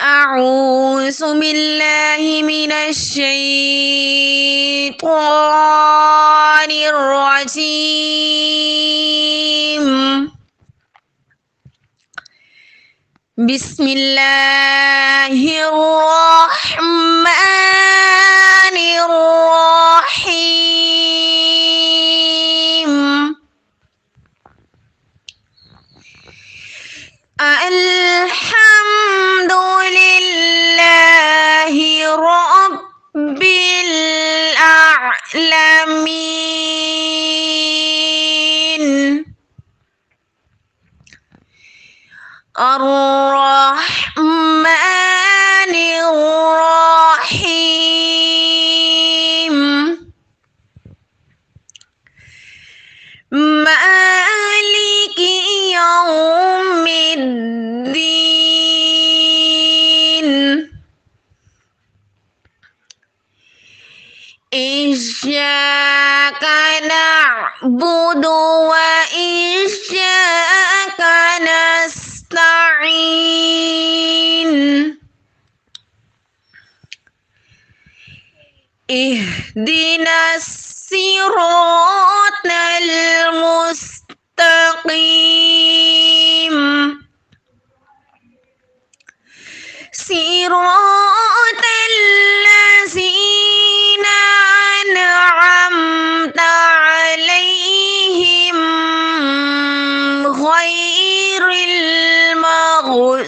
أعوذ بالله من الشيطان الرجيم. بسم الله الرحمن الرحيم. الحمد لله رب العالمين الرحمن الرحيم مالك يوم الدين إياك نعبد وإياك نستعين اهدنا الصراط المستقيم صراط الذين أنعمت عليهم غير المغضوب